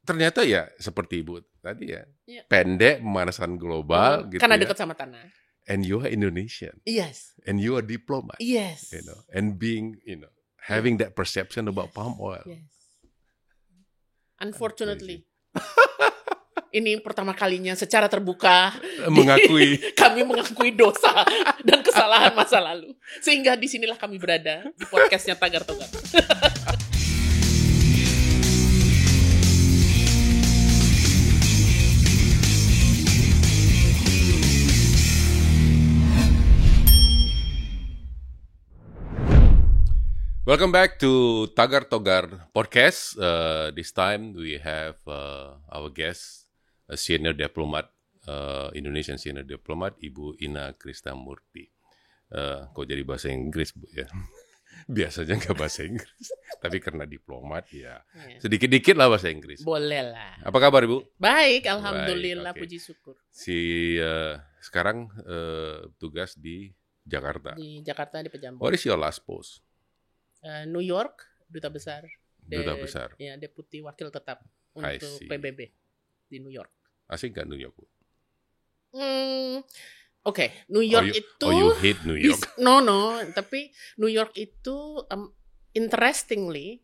ternyata ya seperti Ibu tadi ya, Iya. pendek, pemanasan global gitu Karena ya. dekat sama tanah. And you are Indonesian. Yes. And you are diplomat. Yes. And being, having that perception about palm oil. Yes. Unfortunately. Ini pertama kalinya secara terbuka kami mengakui dosa dan kesalahan masa lalu. Sehingga disinilah kami berada di podcastnya Tagar Togar. Welcome back to Tagar Togar podcast. This time we have our guest, a senior diplomat, Indonesian senior diplomat, Ibu Ina Kristamurti. Kok jadi bahasa Inggris, Bu ya? Biasanya nggak bahasa Inggris, tapi karena diplomat ya sedikit-dikit lah bahasa Inggris. Boleh lah. Apa kabar, Ibu? Baik, alhamdulillah, Baik, okay. puji syukur. Sekarang tugas di Jakarta. Di Jakarta, di Pejambon. What is your last post? New York, duta besar. Duta besar. Ya, deputi wakil tetap untuk PBB di New York. Asik nggak New York, Bu? Oke, New York itu. You hate New York? No, tapi New York itu interestingly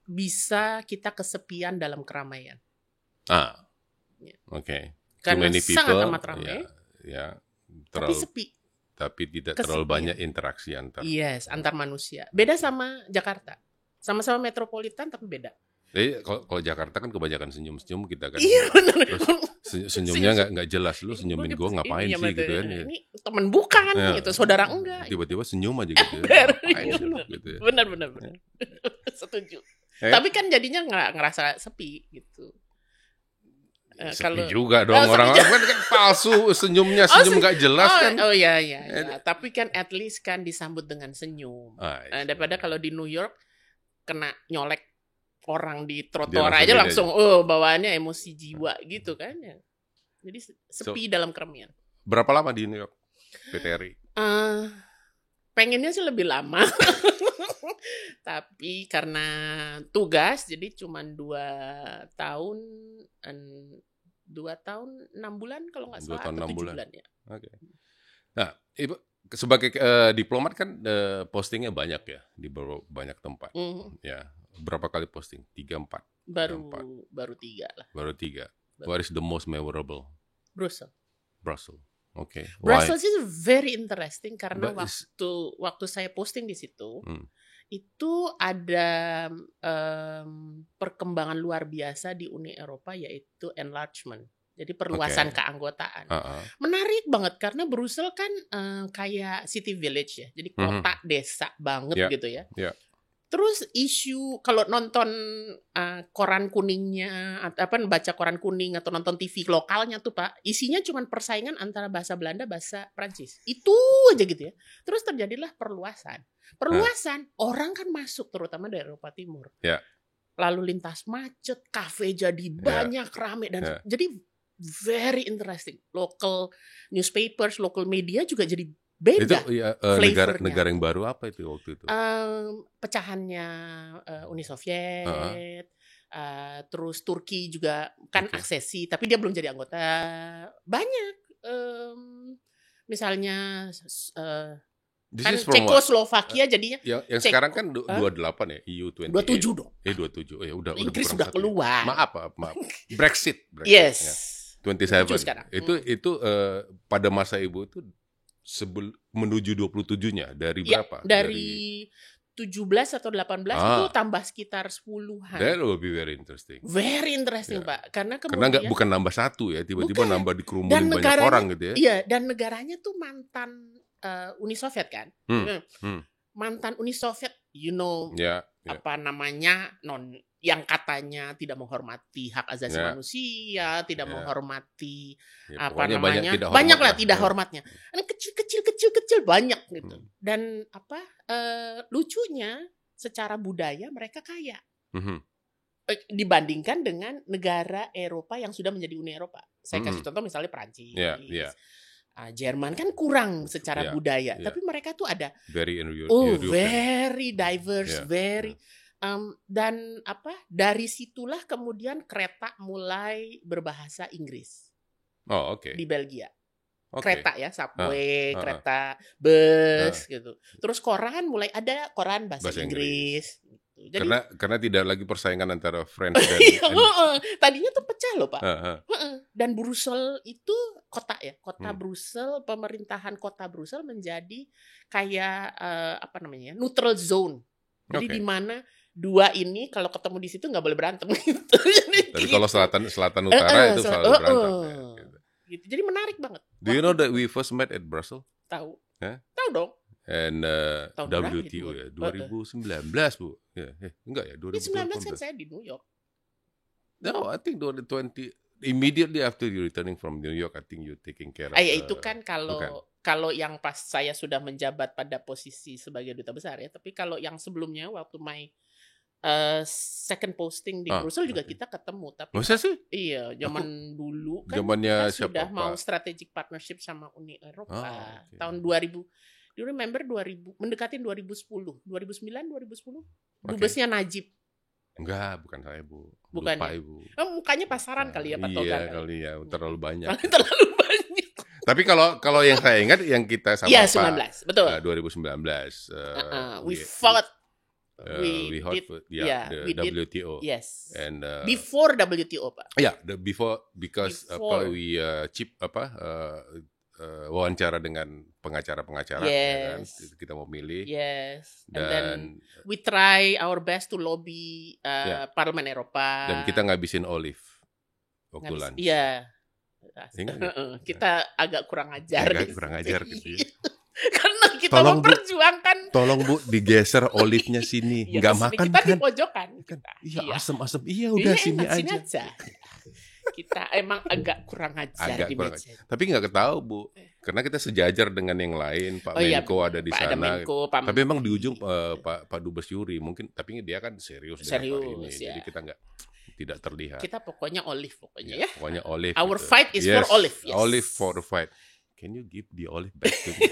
bisa kita kesepian dalam keramaian. Oke. Karena sangat amat ramai. Ya, tapi sepi. Tapi tidak terlalu banyak interaksi antar manusia. Beda sama Jakarta. Sama-sama metropolitan tapi beda. Jadi kalau Jakarta kan kebanyakan senyum-senyum kita kan. Iya benar. Senyumnya nggak jelas, lu senyumin gue ngapain sih gitu kan. Ini temen bukan gitu, saudara enggak. Tiba-tiba senyum aja gitu. Ngapain sih lu gitu. Benar. Setuju. Tapi kan jadinya ngerasa sepi gitu. Sepi juga dong orang-orang kan palsu senyum nggak jelas kan. Oh iya. Tapi kan at least kan disambut dengan senyum. Daripada kalau di New York kena nyolek orang di trotoar aja langsung bawaannya emosi jiwa gitu kan ya. Jadi sepi dalam keramaian. Berapa lama di New York PTRI? Pengennya sih lebih lama. Tapi karena tugas jadi cuma 2 tahun 6 bulan kalau nggak salah, atau 7 bulan ya. Oke. Nah, Ibu sebagai diplomat kan postingnya banyak ya di banyak tempat. Ya, berapa kali posting? 3, 4? Baru 3 lah. Baru 3. What is the most memorable? Brussels. Okay. Brussels is very interesting karena waktu saya posting di situ, itu ada perkembangan luar biasa di Uni Eropa yaitu enlargement. Jadi perluasan keanggotaan. Menarik banget karena Brussels kan kayak city village ya. Jadi kota desa banget gitu ya. Terus isu kalau nonton koran kuningnya, baca koran kuning atau nonton TV lokalnya tuh Pak, isinya cuma persaingan antara bahasa Belanda, bahasa Prancis. Itu aja gitu ya. Terus terjadilah perluasan. Orang kan masuk terutama dari Eropa Timur. Lalu lintas macet, kafe jadi banyak, rame dan jadi very interesting. Local newspapers, local media juga jadi beda. Itu negara yang baru apa itu waktu itu? Pecahannya Uni Soviet, terus Turki juga kan aksesi, tapi dia belum jadi anggota. Banyak, misalnya kan Cekoslovakia jadinya. Yang sekarang kan 28 ya, EU 28. 27 dong. 27. Udah Inggris sudah keluar. Maaf. Brexit. Yes. Ya. 27. Itu pada masa Ibu itu menuju 27-nya dari berapa? Dari 17 atau 18 itu tambah sekitar 10-an. That will be very interesting. Very interesting, Pak. Karena kemudian bukan nambah 1 ya, tiba-tiba nambah dikerumunin banyak orang gitu ya. Iya, dan negaranya tuh mantan Uni Soviet kan. Mantan Uni Soviet, apa namanya, yang katanya tidak menghormati hak asasi manusia, tidak menghormati tidak hormatnya. Kecil banyak gitu. Dan lucunya secara budaya mereka kaya. Dibandingkan dengan negara Eropa yang sudah menjadi Uni Eropa. Saya kasih contoh misalnya Prancis. Jerman kan kurang secara budaya, tapi mereka tuh ada very diverse, Dan dari situlah kemudian kereta mulai berbahasa Inggris Oh, oke. di Belgia. Oke. Kereta ya, subway, kereta, bus gitu. Terus koran mulai ada koran bahasa Inggris. Gitu. Jadi, karena tidak lagi persaingan antara French dan tadinya tuh pecah loh Pak. Dan Brussels itu kota ya, kota Brussels, pemerintahan kota Brussels menjadi kayak neutral zone. Jadi di mana dua ini kalau ketemu di situ nggak boleh berantem gitu. Tapi kalau selatan utara itu selalu berantem. Gitu. Jadi menarik banget. Do you know that we first met at Brussels? Tahu. Huh? Tahu dong. And WTO ya 2019 Bu. Enggak ya 2019 kan saya di New York. No, I think 2020 immediately after you returning from New York, I think you taking care of. Itu kan kalau yang pas saya sudah menjabat pada posisi sebagai duta besar ya. Tapi kalau yang sebelumnya waktu second posting di Brussels juga kita ketemu. Tapi masa sih? Iya, zaman dulu kan zamannya kita sudah mau strategic partnership sama Uni Eropa. Tahun 2000. Do you remember 2000 mendekatin 2010, 2009, 2010? Dubesnya Najib. Enggak, bukan saya, Bu. Bukan. Lupa, Ibu. Mukanya pasaran kali ya Pak Togar. Iya, kali ya, terlalu banyak. Terlalu banyak. Tapi kalau yang saya ingat yang kita sama Pak. Iya, 19, betul. 2019. We fought. We did WTO. Yes. And before WTO, Pak. Yeah, because we wawancara dengan pengacara-pengacara, ya kan? Kita mau milih. Yes. And then we try our best to lobby Parlemen Eropa. Dan kita ngabisin olive waktu lunch. Iya. Kita agak kurang ajar. Kurang ajar gitu ya. Karena kita memperjuangkan. Tolong Bu, digeser olive-nya sini. Nggak makan kita kan? di pojokan. Iya, asem-asem. Iya, udah sini aja. Kita emang agak kurang ajar di meja. Tapi nggak ketahu Bu, karena kita sejajar dengan yang lain. Pak Menko ada di sana. Tapi memang di ujung Pak Dubes Yuri mungkin, tapi dia kan serius dengan ini. Ya. Jadi kita tidak terlihat. Kita pokoknya olive ya. Pokoknya olive. Our fight is for olive. Yes. Olive for the fight. Can you give the olive back to me?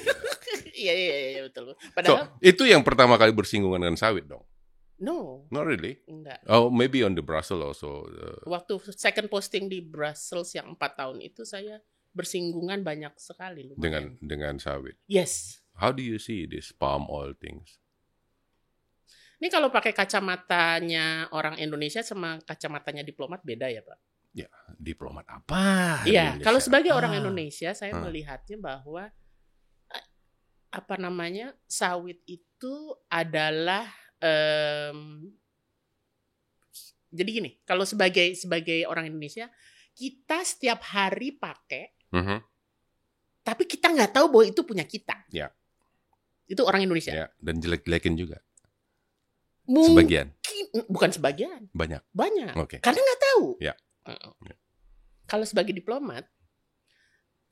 Iya betul. Padahal itu yang pertama kali bersinggungan dengan sawit dong. No. Not really? Enggak. Oh, maybe on the Brussels also. Waktu second posting di Brussels yang 4 tahun itu saya bersinggungan banyak sekali. Dengan sawit? Yes. How do you see this palm oil things? Ini kalau pakai kacamatanya orang Indonesia sama kacamatanya diplomat beda ya Pak? Ya, diplomat apa? Iya, kalau sebagai orang Indonesia saya melihatnya bahwa sawit itu adalah jadi gini, kalau sebagai orang Indonesia kita setiap hari pakai, tapi kita nggak tahu bahwa itu punya kita. Ya. Itu orang Indonesia. Ya, dan jelek-jelekin juga. Sebagian. Bukan sebagian. Banyak. Okay. Karena nggak tahu. Ya. Kalau sebagai diplomat,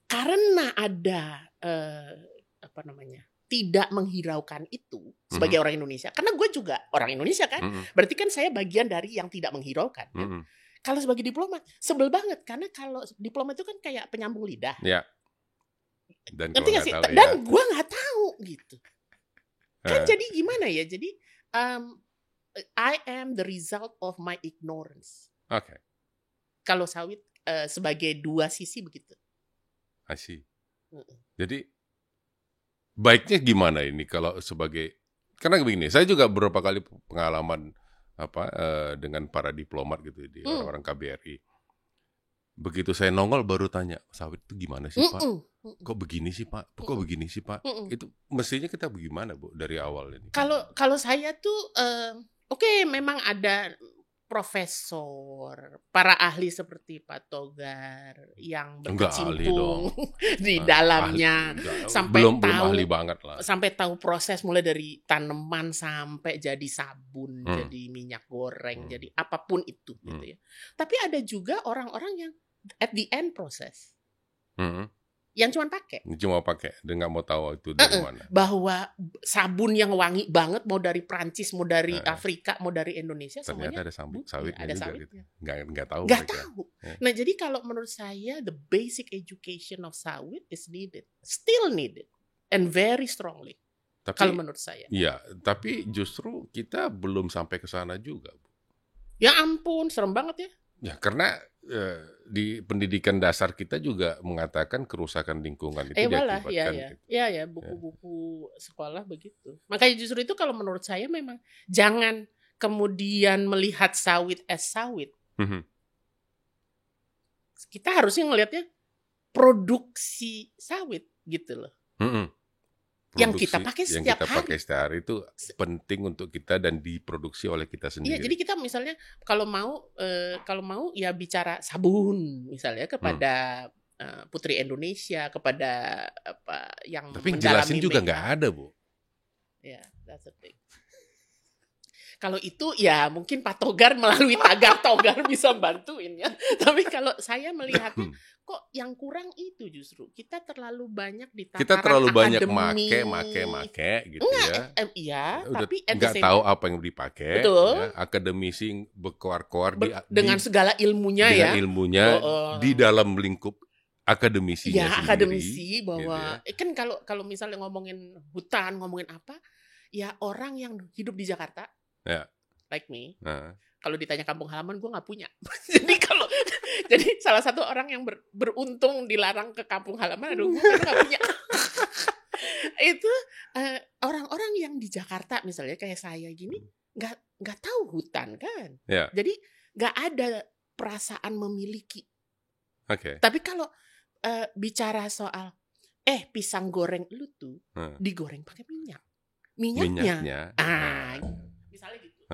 karena ada tidak menghiraukan itu sebagai orang Indonesia, karena gue juga orang Indonesia kan, berarti kan saya bagian dari yang tidak menghiraukan. Kan? Kalau sebagai diplomat, sebel banget karena kalau diplomat itu kan kayak penyambung lidah. Ya. Dan ngerti nggak sih? Dan gue nggak tahu gitu. Kan jadi gimana ya? Jadi I am the result of my ignorance. Oke. Kalau sawit sebagai dua sisi begitu. I see. Jadi baiknya gimana ini kalau sebagai, karena begini, saya juga beberapa kali pengalaman dengan para diplomat gitu di orang-orang KBRI. Begitu saya nongol baru tanya, sawit itu gimana sih Pak? Kok begini sih Pak? Kok begini sih Pak? Itu mestinya kita bagaimana Bu dari awal ini? Kalau saya tuh oke, memang ada profesor, para ahli seperti Pak Togar yang berkecimpung di dalamnya, sampai belum ahli banget lah. Sampai tahu proses mulai dari tanaman sampai jadi sabun, jadi minyak goreng, jadi apapun itu gitu ya. Tapi ada juga orang-orang yang at the end proses. Yang cuma pakai dan nggak mau tahu itu dari mana. Bahwa sabun yang wangi banget, mau dari Prancis, mau dari Afrika, mau dari Indonesia, ternyata semuanya ada sawitnya juga sawitnya. Gitu. Nggak tahu. Nah jadi kalau menurut saya the basic education of sawit is needed, still needed, and very strongly. Kalau menurut saya. Iya, tapi justru kita belum sampai ke sana juga, Bu. Ya ampun, serem banget ya. Ya, karena di pendidikan dasar kita juga mengatakan kerusakan lingkungan itu Malah, diakibatkan. ya. Gitu. Ya, buku-buku sekolah begitu. Makanya justru itu kalau menurut saya memang jangan kemudian melihat sawit as sawit. Kita harusnya ngelihatnya produksi sawit gitu loh. Yang kita pakai setiap hari itu penting untuk kita dan diproduksi oleh kita sendiri. Iya, jadi kita misalnya kalau mau ya bicara sabun misalnya kepada Putri Indonesia, kepada apa yang tapi jelasin juga nggak ada, Bu. Ya, that's the thing. Kalau itu ya mungkin Pak Togar melalui Tagar Togar bisa bantuin ya. Tapi kalau saya melihatnya kok yang kurang itu justru kita terlalu banyak di tataran kita terlalu banyak make gitu. Iya, udah tapi nggak tahu apa yang dipakai. Betul. Ya, akademisi berkoar-koar dengan segala ilmunya dengan ilmunya di dalam lingkup akademisinya sendiri. Akademisi bahwa gitu ya. Kan kalau misalnya ngomongin hutan, ngomongin apa, ya orang yang hidup di Jakarta, like me, kalau ditanya kampung halaman gue nggak punya. jadi salah satu orang yang beruntung dilarang ke kampung halaman, gue nggak punya. Itu orang-orang yang di Jakarta misalnya kayak saya gini nggak tahu hutan kan, jadi nggak ada perasaan memiliki. Tapi kalau bicara soal pisang goreng lu tuh digoreng pakai minyaknya. Misalnya gitu.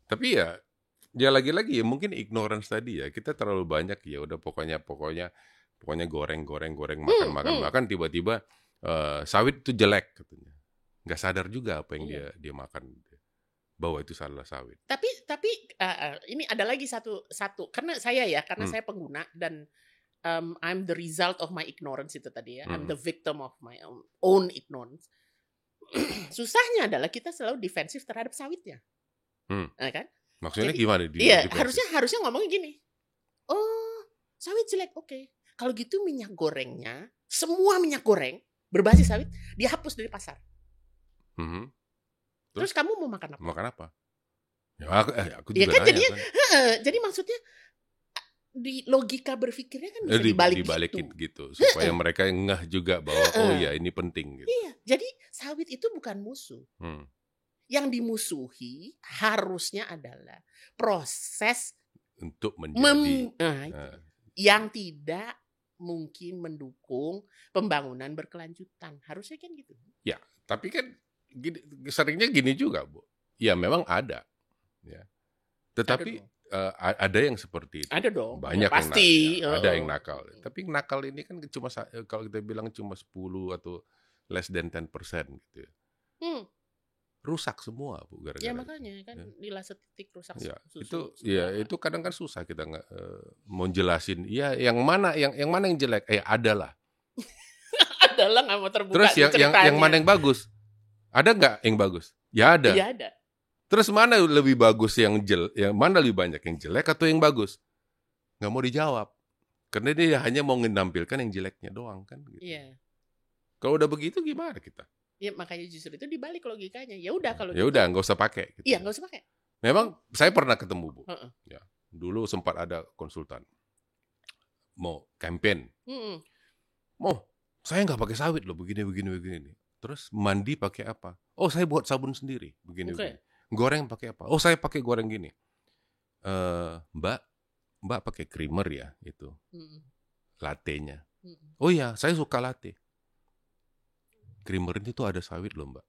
Tapi ya lagi-lagi ya mungkin ignorance tadi ya, kita terlalu banyak ya udah pokoknya goreng makan tiba-tiba sawit itu jelek katanya, nggak sadar juga apa yang dia makan, bahwa itu salah sawit. Tapi ini ada lagi satu karena saya saya pengguna dan I'm the result of my ignorance itu tadi ya. I'm the victim of my own ignorance. Susahnya adalah kita selalu defensif terhadap sawitnya, kan? Maksudnya gimana? Iya, harusnya ngomongnya gini. Oh, sawit jelek, oke. Kalau gitu minyak gorengnya, semua minyak goreng berbasis sawit dihapus dari pasar. Terus kamu mau makan apa? Makan apa? Ya, aku juga kan jadinya, jadi maksudnya di logika berpikirnya kan bisa dibalikin gitu supaya mereka ngeh juga bahwa ini penting gitu. Iya, jadi sawit itu bukan musuh. Yang dimusuhi harusnya adalah proses untuk menjadi yang tidak mungkin mendukung pembangunan berkelanjutan. Harusnya kan gitu. Ya, tapi kan seringnya gini juga, Bu. Ya memang ada. Ya. Tetapi ada yang seperti itu. Ada dong. Banyak ya, pasti. Ada yang nakal. Tapi nakal ini kan cuma kalau kita bilang cuma 10 atau less than 10% gitu ya. Rusak semua, Bu, gara-gara. Ya makanya kan nilai setitik rusak susu. Itu kadang kan susah kita mau jelasin. Ya yang mana yang jelek? Adalah. Adalah nggak mau terbuka. Terus yang mana yang bagus? Ada nggak yang bagus? Ya ada. Iya ada. Terus mana lebih bagus yang mana lebih banyak yang jelek atau yang bagus? Nggak mau dijawab. Karena dia hanya mau menampilkan yang jeleknya doang kan. Gitu. Iya. Kalau udah begitu gimana kita? Ya makanya justru itu dibalik logikanya. Ya udah kalau. Ya udah nggak usah pakai. Gitu. Iya nggak usah pakai. Memang saya pernah ketemu, Bu. Ya, dulu sempat ada konsultan mau campaign. Saya nggak pakai sawit loh, begini. Terus mandi pakai apa? Oh, saya buat sabun sendiri, begini. Goreng pakai apa? Oh, saya pakai goreng gini. Mbak pakai creamer ya itu, latte-nya. Oh iya, saya suka latte. Creamer itu tuh ada sawit loh, Mbak.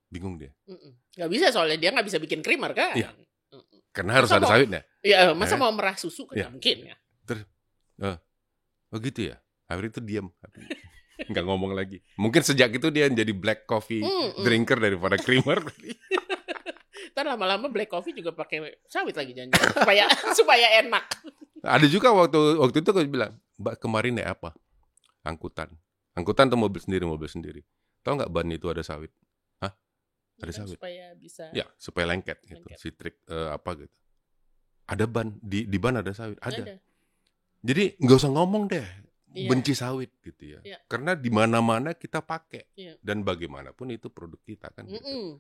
Bingung dia. Gak bisa soalnya dia nggak bisa bikin creamer kan? Iya. Karena harus ada sawitnya. Iya, masa mau merah susu kan? Mungkin ya. Terus, begitu ya. Akhirnya itu diam. Nggak ngomong lagi. Mungkin sejak itu dia jadi black coffee drinker daripada creamer. Ntar lama-lama black coffee juga pakai sawit lagi jangan supaya enak. Ada juga waktu itu aku bilang, Mbak kemarin naik apa? Angkutan atau mobil sendiri. Tahu nggak ban itu ada sawit? Hah? Ada sawit. Supaya bisa. Ya, supaya lengket gitu. Sitrik apa gitu. Ada ban di ban ada sawit. Ada. Jadi nggak usah ngomong deh. benci sawit gitu ya. Karena di mana-mana kita pakai dan bagaimanapun itu produk kita kan. Gitu.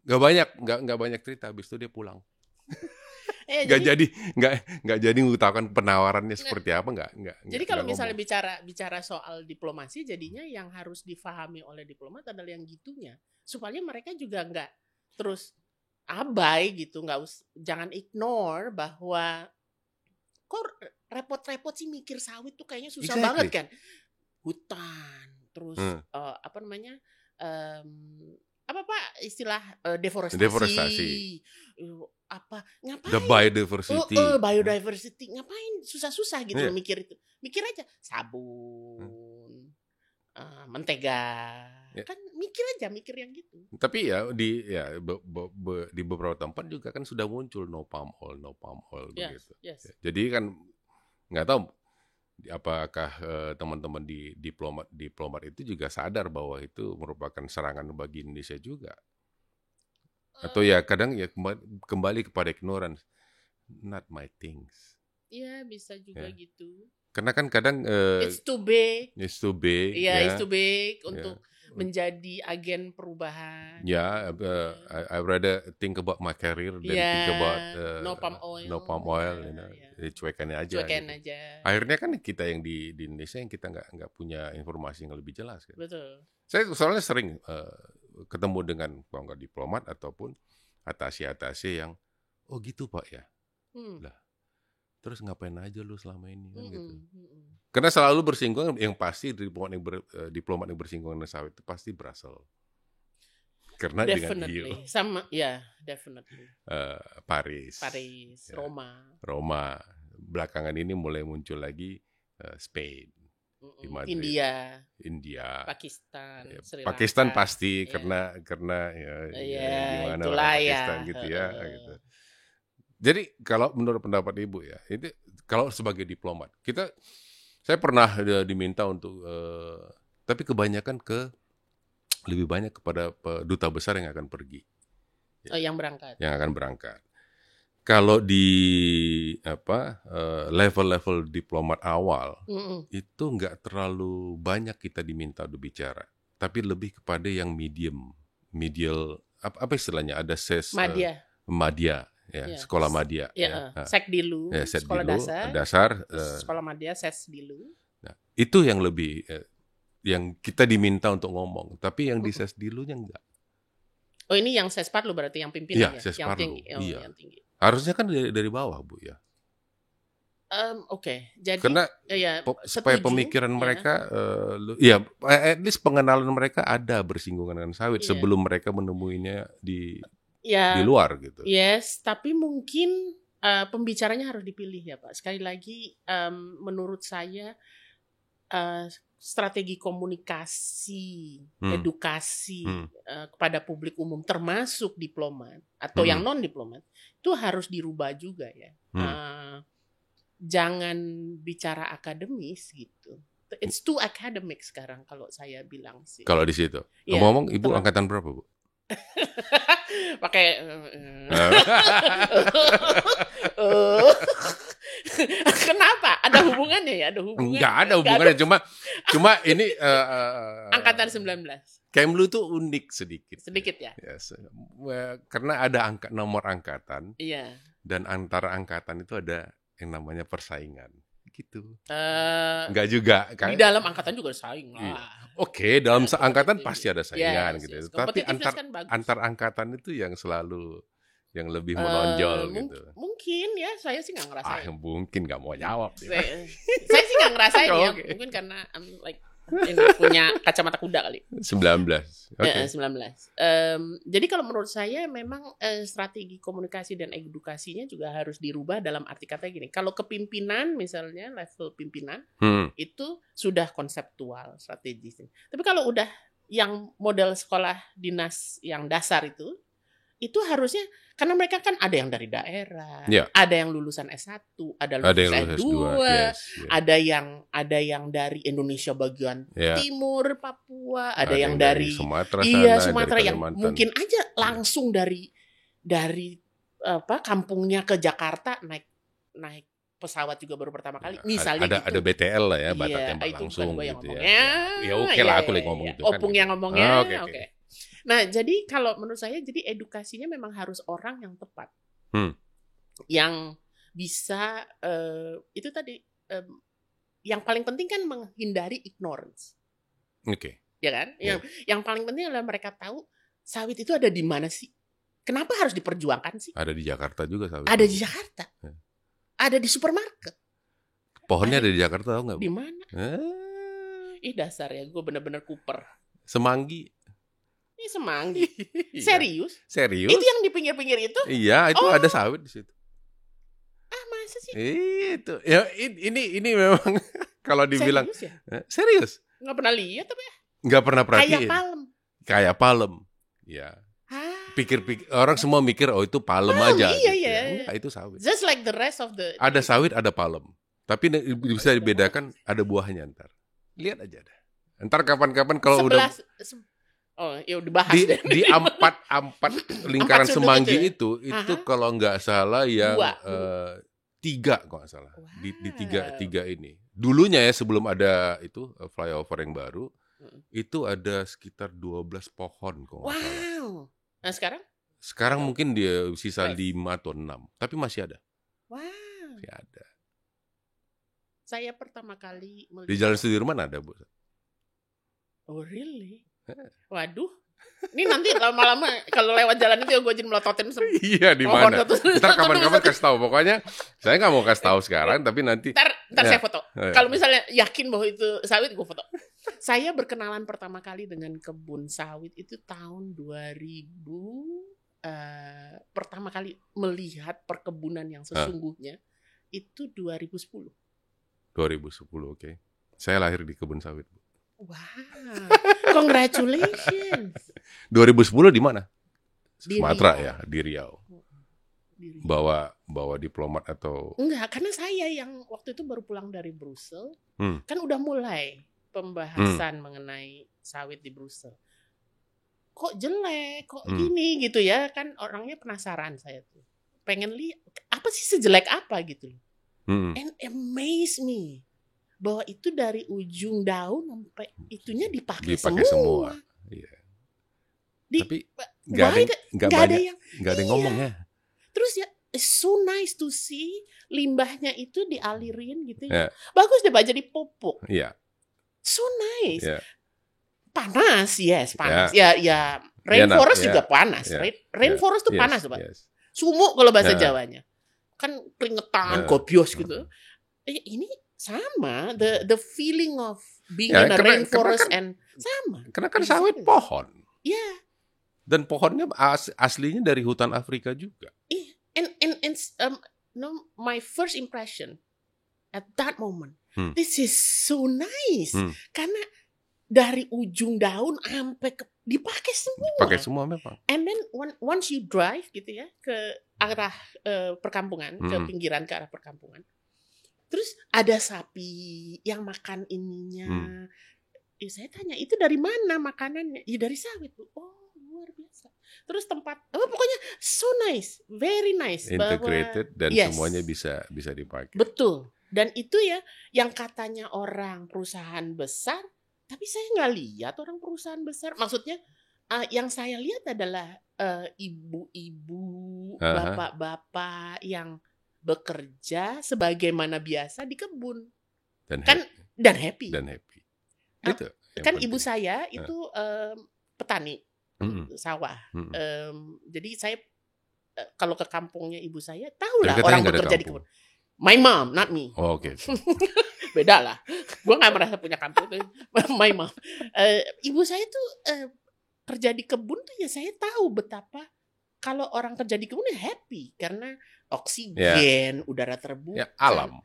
Nggak banyak cerita. Habis itu dia pulang. Nggak jadi mengutakan penawarannya seperti apa nggak. Jadi kalau misalnya bicara soal diplomasi, jadinya yang harus difahami oleh diplomat adalah yang gitunya, supaya mereka juga nggak terus abai gitu, jangan ignore bahwa kok repot-repot sih mikir sawit tuh kayaknya susah banget kan, hutan terus apa namanya apa Pak istilah deforestasi. Apa ngapain the biodiversity ngapain susah-susah gitu mikir itu, mikir aja sabun mentega kan mikir yang gitu. Tapi di beberapa tempat juga kan sudah muncul no palm oil begitu. Jadi kan nggak tahu apakah teman-teman di diplomat itu juga sadar bahwa itu merupakan serangan bagi Indonesia juga. Atau ya kadang ya kembali kepada ignorance, not my things. Iya bisa juga gitu. Karena kan kadang it's too big. It's too big untuk menjadi agen perubahan. I rather think about my career than think about no palm oil. Cuekin aja. Akhirnya kan kita yang di Indonesia yang kita nggak punya informasi yang lebih jelas kan. Betul. Saya soalnya sering ketemu dengan kalau nggak diplomat ataupun atase yang gitu Pak ya. Lah terus ngapain aja lu selama ini kan gitu. Karena selalu bersinggungan yang pasti diplomat yang bersinggungan dengan sawit itu pasti berasal. Karena definitely. Sama definitely. Paris, Roma. Belakangan ini mulai muncil lagi Spain. India, Pakistan, Sri Lanka. Pakistan pasti karena gimana Pakistan gitu ya. Gitu. Jadi kalau menurut pendapat Ibu ya, itu kalau sebagai diplomat saya pernah diminta untuk, tapi kebanyakan lebih banyak kepada duta besar yang akan pergi. Yang akan berangkat. Kalau di level-level diplomat awal itu nggak terlalu banyak kita diminta untuk bicara, tapi lebih kepada yang medial apa istilahnya ada madya sekolah madya sekdilu sekolah dasar sekolah madya sesdilu. Nah, itu yang lebih yang kita diminta untuk ngomong, tapi yang di sesdilunya enggak. Oh ini yang sesparlu berarti yang pimpinan yang tinggi. Yang tinggi. Harusnya kan dari bawah Bu ya. Oke. Jadi karena supaya pemikiran mereka at least pengenalan mereka ada bersinggungan dengan sawit sebelum mereka menemuinya di luar gitu. Yes, tapi mungkin pembicaranya harus dipilih ya Pak. Sekali lagi menurut saya strategi komunikasi, edukasi kepada publik umum termasuk diplomat atau yang non diplomat itu harus dirubah juga ya. Jangan bicara akademis gitu. It's too academic sekarang kalau saya bilang sih. Kalau di situ. Ngomong Ibu angkatan berapa Bu? Pakai kenapa? Ada hubungannya ya? Ada hubungannya? Enggak ada hubungannya, cuma ini angkatan 19. Kemlu tuh unik sedikit. Sedikit ya? Yes. Karena ada nomor angkatan. Iya. Dan antara angkatan itu ada yang namanya persaingan. Gitu. Enggak juga kan? Di dalam angkatan juga saing lah. Iya. Oke, dalam angkatan pasti ada saingan gitu. Yes. Tapi antar angkatan itu yang selalu yang lebih menonjol gitu. Mungkin ya, saya sih nggak ngerasain. Mungkin nggak mau jawab. Saya sih nggak ngerasain ya. Mungkin karena I'm like punya kacamata kuda kali. 19. Okay. 19. Jadi kalau menurut saya memang strategi komunikasi dan edukasinya juga harus dirubah dalam arti kata gini. Kalau kepimpinan misalnya level pimpinan itu sudah konseptual strategis. Tapi kalau udah yang model sekolah dinas yang dasar itu harusnya karena mereka kan ada yang dari daerah, ada yang lulusan S1, ada lulusan S2, ada yang dari Indonesia bagian timur, Papua, ada yang dari Sumatera, Sumatera yang mungkin aja langsung dari kampungnya ke Jakarta naik pesawat juga baru pertama kali. Misalnya ada BTL lah ya, batak tembak itu langsung bukan gue yang gitu ya. ngomongnya. Ya oke lah, aku lagi ngomong itu kan. Opung yang ngomongnya. Oke. Nah, jadi kalau menurut saya, jadi edukasinya memang harus orang yang tepat. Yang bisa, itu tadi, yang paling penting kan menghindari ignorance. Oke. Ya kan? Yang paling penting adalah mereka tahu sawit itu ada di mana sih? Kenapa harus diperjuangkan sih? Ada di Jakarta juga sawit. Ada di Jakarta. Ada di supermarket. Pohonnya ada di Jakarta, tahu nggak? Di mana? Dasar ya, gue bener-bener kuper. Semanggi. Ini semanggi. Serius? Serius? Itu yang di pinggir-pinggir itu? Iya, itu ada sawit di situ. Masa sih? Itu. Ya ini memang kalau dibilang serius ya? Serius. Nggak pernah lihat apa ya? Nggak pernah perhatiin. Kayak palem. Ya. Pikir-pikir orang semua mikir itu palem aja. Iya, gitu. iya. Enggak, itu sawit. Just like the rest of the. Ada sawit, ada palem. Tapi bisa dibedakan, ada buahnya ntar. Lihat aja dah. Ntar kapan-kapan kalau udah ya udah bahas di empat lingkaran semanggi itu kalau nggak salah yang 3 kalau nggak salah. Wow. Di tiga ini. Dulunya ya sebelum ada itu flyover yang baru, itu ada sekitar 12 pohon kalau nggak salah. Nah sekarang? Sekarang mungkin dia sisa 5 atau 6, tapi masih ada. Wow. Masih ada. Saya pertama kali melihat. Di Jalan Sudirman ada, Bu. Oh really? Waduh. Ini nanti lama-lama kalau lewat jalan itu gue jadi melototin semua. Iya, di mana? Ntar kapan-kapan kasih tahu. Pokoknya saya nggak mau kasih tahu sekarang, tapi nanti. Ntar saya foto. Kalau misalnya yakin bahwa itu sawit, gue foto. Saya berkenalan pertama kali dengan kebun sawit itu tahun 2000. Pertama kali melihat perkebunan yang sesungguhnya itu 2010. 2010, oke. Saya lahir di kebun sawit. Wow, congratulations. 2010 di mana? Di Sumatera Riau. Ya, di Riau. Bawa diplomat atau? Enggak, karena saya yang waktu itu baru pulang dari Brussels, kan udah mulai pembahasan mengenai sawit di Brussels. Kok jelek, kok gini gitu ya, kan orangnya penasaran saya tuh. Pengen lihat apa sih sejelek apa gitu. And amaze me. Bahwa itu dari ujung daun sampai itunya dipakai semua. Iya. Tapi nggak ada yang ngomong ya. Terus ya, it's so nice to see limbahnya itu dialirin gitu ya. Bagus deh, jadi pupuk. Iya. So nice. Yeah. Panas, panas. Ya, rainforest juga panas. Rainforest tuh panas, Pak. Sumuk kalau bahasa Jawanya. Kan keringetan, gobios gitu. Ini sama, the feeling of being in a rainforest and sama. Karena kan sawit pohon. Iya. Dan pohonnya aslinya dari hutan Afrika juga. My first impression at that moment, this is so nice. Karena dari ujung daun sampai dipakai semua. Pakai semua memang. And then once you drive gitu ya ke arah perkampungan, ke pinggiran ke arah perkampungan. Terus ada sapi yang makan ininya. Saya tanya, itu dari mana makanannya? Ya dari sawit, Bu. Oh, luar biasa. Terus tempat, pokoknya so nice, very nice. Integrated dan semuanya bisa dipakai. Betul. Dan itu ya, yang katanya orang perusahaan besar, tapi saya nggak lihat orang perusahaan besar. Maksudnya, yang saya lihat adalah ibu-ibu, bapak-bapak yang bekerja sebagaimana biasa di kebun dan happy. Itu kan ibu saya itu petani sawah. Jadi saya kalau ke kampungnya ibu saya tahulah orang bekerja di kebun. My mom, not me. Oh, oke. Beda lah. Gue nggak merasa punya kampung itu. My mom. Ibu saya tuh kerja di kebun tuh ya saya tahu betapa kalau orang kerja di kebun ya happy karena oksigen, udara terbuka, alam.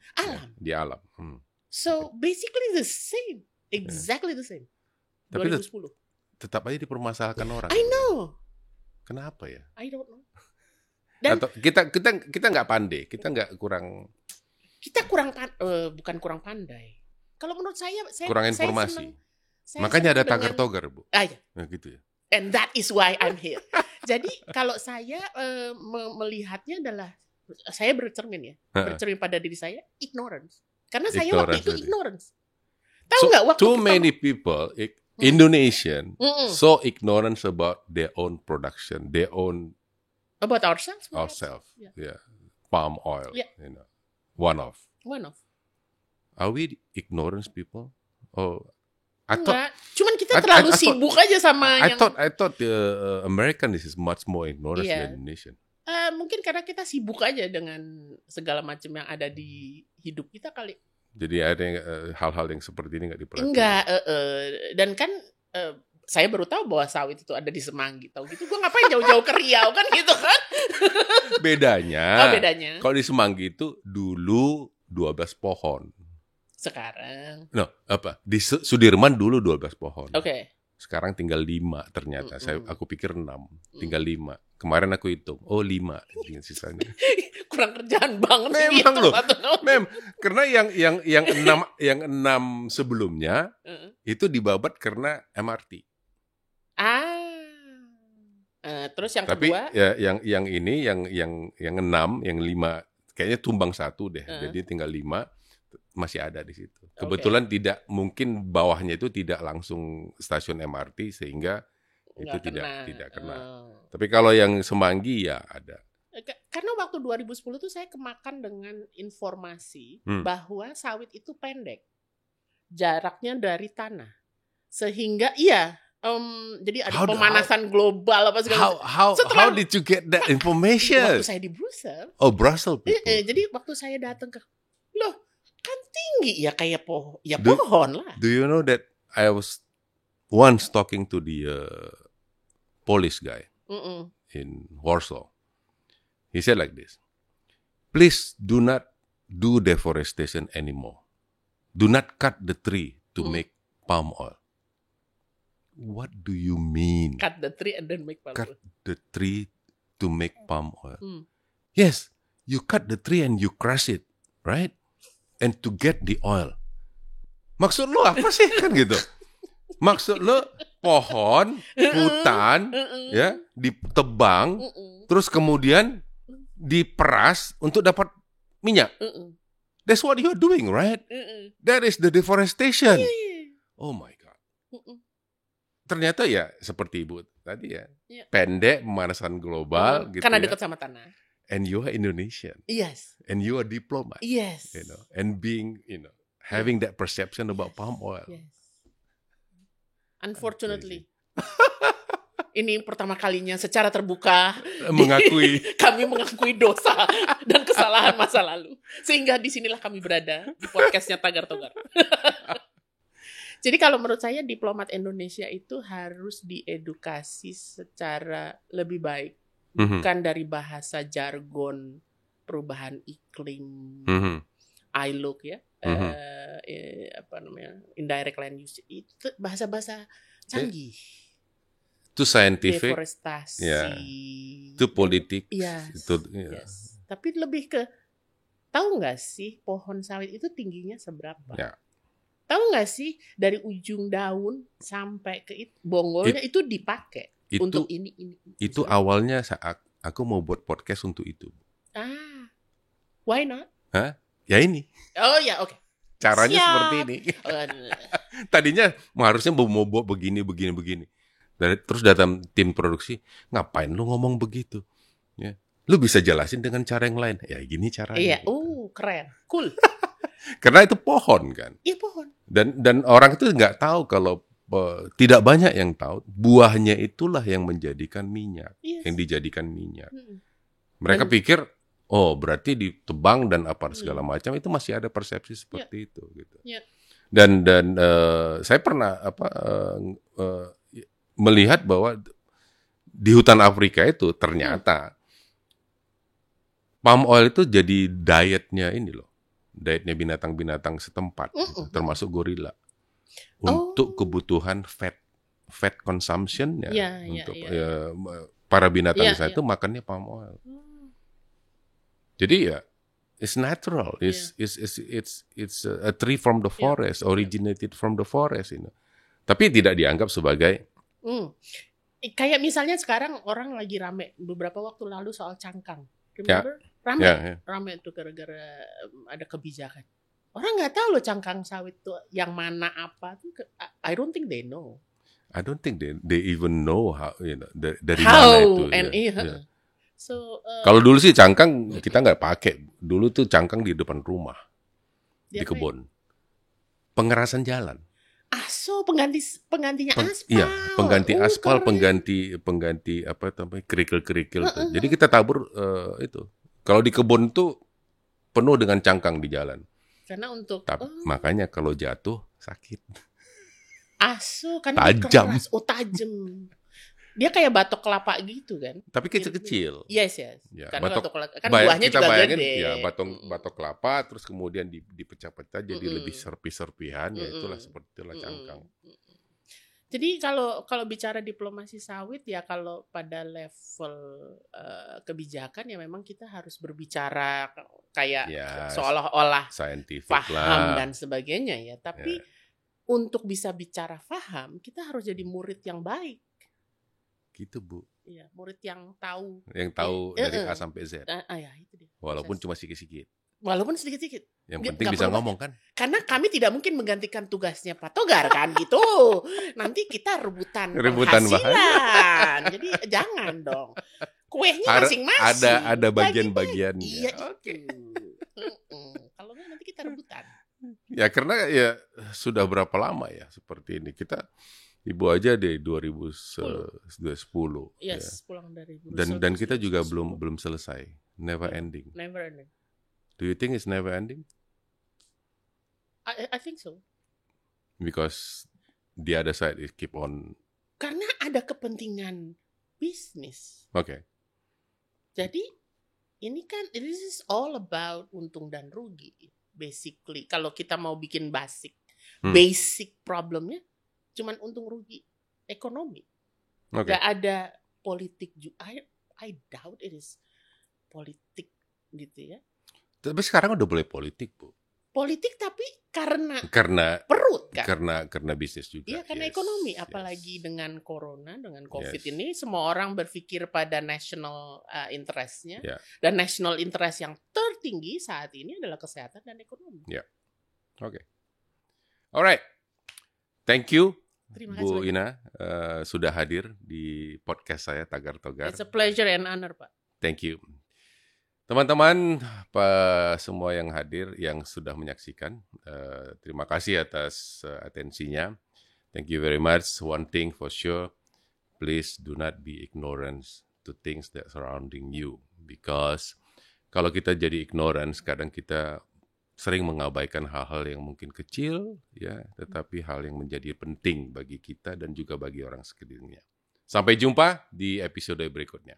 Di alam. So basically the same, exactly the same. Tapi 2010. Tetap aja dipermasalahkan orang. I know. Kenapa ya? I don't know. Dan atau kita nggak pandai, kita nggak kurang. Kita bukan kurang pandai. Kalau menurut saya kurang informasi. Makanya ada tagar-togar, Bu. Iya. Nah, gitu ya. And that is why I'm here. Jadi kalau saya melihatnya adalah saya bercermin ya, bercermin pada diri saya, ignorance. Karena saya waktu itu ignorance. Tahu nggak waktu too many people Indonesian so ignorant about their own production, their own about ourselves. Yeah. Palm oil, one of. Are we ignorant people? Oh, enggak. Cuman kita terlalu sibuk aja sama yang. I thought the American is much more ignorant than Indonesian. Mungkin karena kita sibuk aja dengan segala macam yang ada di hidup kita kali. Jadi ada hal-hal yang seperti ini nggak diperhatikan? Enggak, dan kan saya baru tahu bahwa sawit itu ada di Semanggi. Tahu gitu, gue ngapain jauh-jauh ke Riau kan gitu kan? Bedanya. Kalau di Semanggi itu dulu 12 pohon. Sekarang? Di Sudirman dulu 12 pohon. Oke. Sekarang tinggal 5 ternyata. Aku pikir 6, tinggal 5. Kemarin aku hitung, 5 sisanya. Kurang kerjaan banget. Memang loh, karena yang 6 sebelumnya itu dibabat karena MRT. Terus yang Tapi kedua? Ya, yang ini, yang 6, yang 5 kayaknya tumbang 1 deh. Jadi tinggal 5 masih ada di situ. Kebetulan tidak mungkin bawahnya itu tidak langsung stasiun MRT sehingga itu tidak kena. Tapi kalau yang Semanggi ya ada. Karena waktu 2010 tuh saya kemakan dengan informasi bahwa sawit itu pendek jaraknya dari tanah, sehingga jadi ada pemanasan global apa segala. How did you get that information? Waktu saya di Brussels. Oh, Brussels people. Jadi waktu saya datang ke, loh kan tinggi ya kayak pohon lah. Do you know that I was once talking to the Polish guy in Warsaw. He said like this, please do not do deforestation anymore. Do not cut the tree to make palm oil. What do you mean? Cut the tree and then make palm oil. Cut the tree to make palm oil. Yes, you cut the tree and you crush it, right? And to get the oil. Maksud lo apa sih kan gitu? Maksud lo pohon, hutan, ya ditebang, terus kemudian diperas untuk dapat minyak. That's what you're doing, right? That is the deforestation. Oh my God. Ternyata ya seperti Ibu tadi ya, pendek, pemanasan global, gitu karena ya. dekat sama tanah. And you are Indonesian. Yes. And you are diplomat. Yes. And being, having that perception about palm oil. Yes. Unfortunately, ini pertama kalinya secara terbuka kami mengakui dosa dan kesalahan masa lalu, sehingga disinilah kami berada di podcastnya Tagar Togar. Jadi kalau menurut saya diplomat Indonesia itu harus diedukasi secara lebih baik, bukan dari bahasa jargon perubahan iklim, ILUC ya. Indirect land use itu bahasa-bahasa canggih. Itu scientific, deforestasi, itu politik, yes. Tapi lebih ke, tahu nggak sih pohon sawit itu tingginya seberapa? Tahu nggak sih dari ujung daun sampai ke bonggolnya itu dipakai untuk ini. Itu awalnya saat aku mau buat podcast untuk itu. Why not? Ya ini. Oh ya, oke. Caranya seperti ini. Tadinya harusnya mau buat begini. Terus datang tim produksi, ngapain lu ngomong begitu? Ya, lu bisa jelasin dengan cara yang lain. Ya gini caranya. Iya, gitu. Keren, cool. Karena itu pohon kan. Iya pohon. Dan orang itu nggak tahu kalau tidak banyak yang tahu buahnya itulah yang menjadikan minyak, yang dijadikan minyak. Mereka pikir berarti ditebang dan apa segala macam, itu masih ada persepsi seperti itu gitu. Dan saya pernah melihat bahwa di hutan Afrika itu ternyata palm oil itu jadi dietnya binatang-binatang setempat, termasuk gorila, untuk kebutuhan fat consumption untuk para binatang di sana itu makannya palm oil. Jadi ya, it's natural. It's a tree from the forest, originated from the forest. Tapi tidak dianggap sebagai. Kayak misalnya sekarang orang lagi rame beberapa waktu lalu soal cangkang. Remember? Rame itu gara-gara ada kebijakan. Orang nggak tahu loh cangkang sawit tuh yang mana apa tuh. I don't think they know. I don't think they even know how, dari how, mana itu. And So, kalau dulu sih cangkang kita nggak pakai. Dulu tuh cangkang di depan rumah, di kebun. Pengerasan jalan. So penggantinya aspal. Iya, pengganti aspal, pengganti apa namanya, kerikil-kerikil. Jadi kita tabur itu. Kalau di kebun tuh penuh dengan cangkang di jalan. Karena untuk makanya kalau jatuh sakit. Karena tajam. Tajam. Dia kayak batok kelapa gitu kan. Tapi kecil-kecil. Yes. Ya, karena batok kelapa kan buahnya kita juga bayangin, gede. Ya, batok kelapa terus kemudian dipecah-pecah jadi lebih serpi-serpihan, ya itulah sepertilah cangkang. Jadi kalau bicara diplomasi sawit ya kalau pada level kebijakan ya memang kita harus berbicara kayak seolah-olah paham dan sebagainya ya. Tapi untuk bisa bicara paham kita harus jadi murid yang baik. Gitu, Bu. Iya, murid yang tahu. Yang tahu dari A sampai Z. Ya, itu dia. Walaupun cuma sedikit-sedikit. Walaupun sedikit-sedikit. Yang penting bisa ngomong kan? Karena kami tidak mungkin menggantikan tugasnya Pak Togar kan gitu. Nanti kita rebutan penghasilan. Jadi jangan dong. Kuenya masing-masing. Ada bagian-bagiannya. Iya, oke. Kalau nggak nanti kita rebutan. Ya karena ya sudah berapa lama ya seperti ini. Ibu aja dari 2010. Yes, pulang dari dan kita juga belum selesai. Never ending. Do you think it's never ending? I think so. Because the other side is keep on. Karena ada kepentingan bisnis. Okay. Jadi ini kan this is all about untung dan rugi. Basically, kalau kita mau bikin basic problemnya cuman untung rugi ekonomi. Okay. Gak ada politik juga. I doubt it is politik gitu ya. Tapi sekarang udah boleh politik, Bu. Politik tapi karena perut kan. Karena bisnis juga. Iya, karena ekonomi. Apalagi dengan corona, dengan COVID ini semua orang berpikir pada national interest-nya. Dan national interest yang tertinggi saat ini adalah kesehatan dan ekonomi. Ya. Oke. Alright. Thank you. Bu Ina sudah hadir di podcast saya Tagar Togar. It's a pleasure and honor, Pak. Thank you. Teman-teman, semua yang hadir, yang sudah menyaksikan, terima kasih atas atensinya. Thank you very much. One thing for sure, please do not be ignorant to things that surrounding you. Because kalau kita jadi ignorant, kadang kita sering mengabaikan hal-hal yang mungkin kecil, ya, tetapi hal yang menjadi penting bagi kita dan juga bagi orang sekelilingnya. Sampai jumpa di episode berikutnya.